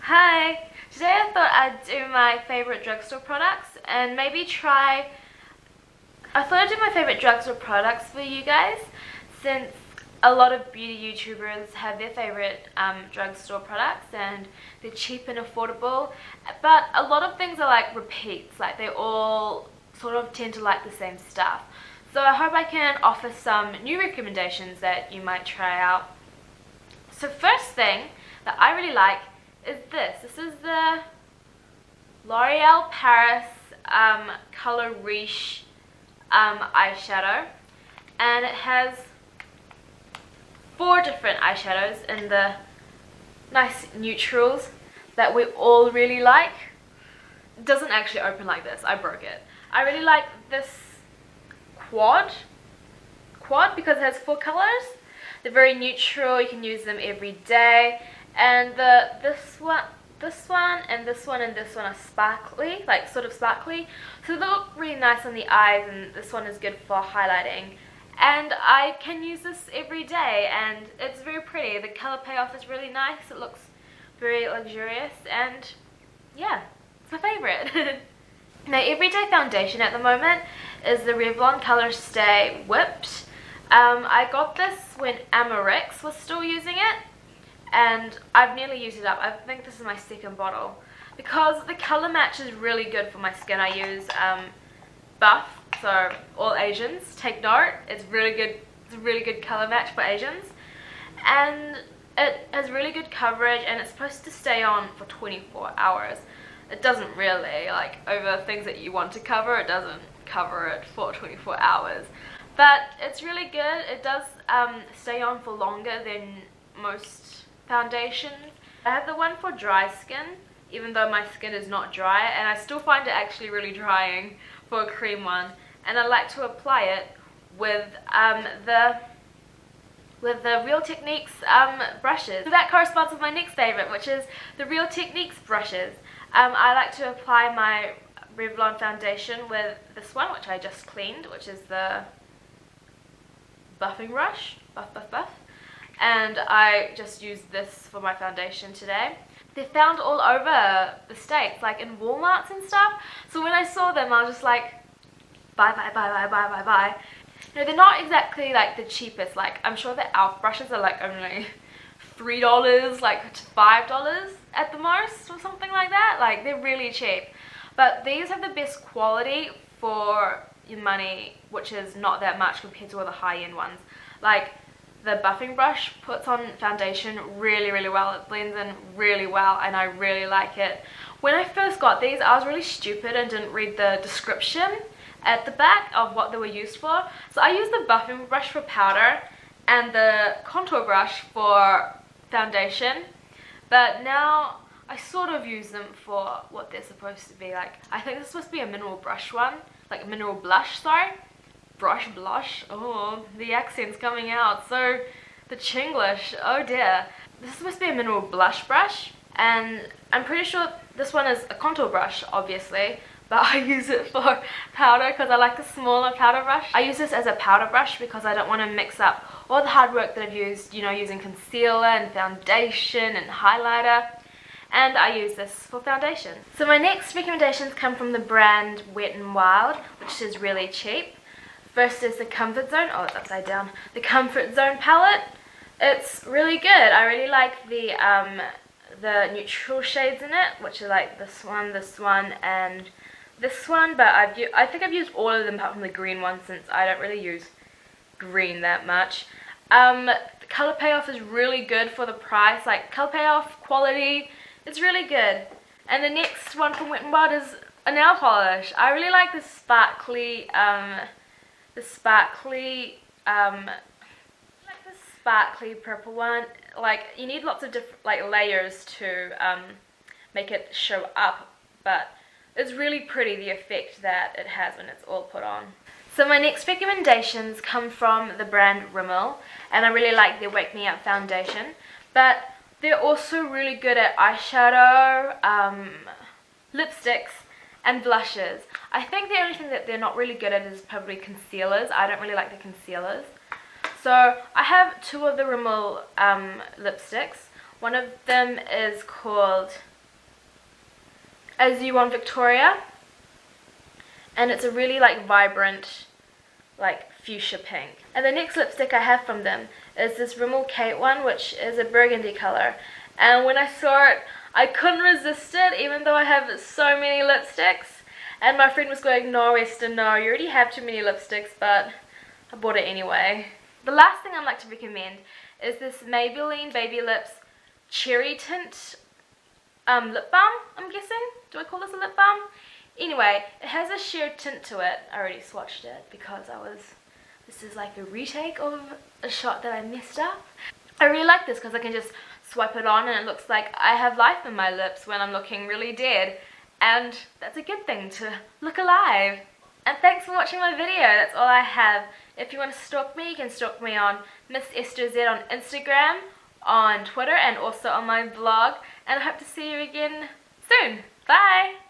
Hi! Today I thought I'd do my favorite drugstore products and maybe I thought I'd do my favorite drugstore products for you guys, since a lot of beauty YouTubers have their favorite drugstore products and they're cheap and affordable, but a lot of things are like repeats, like they all sort of tend to like the same stuff. So I hope I can offer some new recommendations that you might try out. So first thing that I really like is this. This is the L'Oreal Paris Color Riche eyeshadow, and it has 4 different eyeshadows in the nice neutrals that we all really like. It doesn't actually open like this, I broke it. I really like this quad because it has 4 colors. They're very neutral, you can use them every day, and this one and this one are sparkly, like sort of sparkly, so they look really nice on the eyes, and this one is good for highlighting. And I can use this every day, and it's very pretty. The color payoff is really nice, it looks very luxurious, and yeah, it's my favorite. My everyday foundation at the moment is the Revlon Color Stay Whipped. I got this when Amarix was still using it, and I've nearly used it up. I think this is my 2nd bottle. Because the color match is really good for my skin, I use Buff, so all Asians, take note. It's really good. It's a really good color match for Asians. And it has really good coverage, and it's supposed to stay on for 24 hours. It doesn't really, like over things that you want to cover, it doesn't cover it for 24 hours. But it's really good. It does stay on for longer than most foundations. I have the one for dry skin, even though my skin is not dry, and I still find it actually really drying for a cream one. And I like to apply it with the Real Techniques brushes. So that corresponds with my next favorite, which is the Real Techniques brushes. I like to apply my Revlon foundation with this one, which I just cleaned, which is the buffing brush, buff, and I just used this for my foundation today. They're found all over the States, like in Walmarts and stuff, so when I saw them I was just like, buy. You know, they're not exactly like the cheapest. Like, I'm sure the e.l.f. brushes are like only $3, like to $5 at the most, or something like that. Like, they're really cheap, but these have the best quality for your money, which is not that much compared to all the high-end ones. Like, the buffing brush puts on foundation really well. It blends in really well, and I really like it. When I first got these, I was really stupid and didn't read the description at the back of what they were used for. So I used the buffing brush for powder and the contour brush for foundation, but now I sort of use them for what they're supposed to be. Like, I think this is supposed to be a mineral brush one, like a mineral blush, sorry. Blush, oh, the accent's coming out, so the Chinglish, oh dear. This is supposed to be a mineral blush brush, and I'm pretty sure this one is a contour brush, obviously, but I use it for powder because I like the smaller powder brush. I use this as a powder brush because I don't want to mix up all the hard work that I've used, you know, using concealer and foundation and highlighter, and I use this for foundation. So my next recommendations come from the brand Wet n Wild, which is really cheap. First is the Comfort Zone. Oh, it's upside down. The Comfort Zone palette. It's really good. I really like the neutral shades in it, which are like this one, and this one. But I think I've used all of them apart from the green one, since I don't really use green that much. The color payoff is really good for the price. Like, color payoff, quality, it's really good. And the next one from Wet n Wild is a nail polish. I really like the sparkly purple one. Like, you need lots of different like layers to make it show up, but it's really pretty, the effect that it has when it's all put on. So my next recommendations come from the brand Rimmel, and I really like their Wake Me Up foundation, but they're also really good at eyeshadow, lipsticks, and blushes. I think the only thing that they're not really good at is probably concealers. I don't really like the concealers. So I have 2 of the Rimmel lipsticks. One of them is called As You Want Victoria, and it's a really like vibrant like fuchsia pink. And the next lipstick I have from them is this Rimmel Kate one, which is a burgundy color, and when I saw it I couldn't resist it, even though I have so many lipsticks. And my friend was going, no Esther, no, you already have too many lipsticks, but I bought it anyway. The last thing I'd like to recommend is this Maybelline Baby Lips Cherry Tint lip balm, I'm guessing. Do I call this a lip balm? Anyway, it has a sheer tint to it. I already swatched it because this is like a retake of a shot that I messed up. I really like this because I can just swipe it on and it looks like I have life in my lips when I'm looking really dead. And that's a good thing, to look alive. And thanks for watching my video. That's all I have. If you want to stalk me, you can stalk me on Miss Esther Z on Instagram, on Twitter, and also on my blog. And I hope to see you again soon. Bye!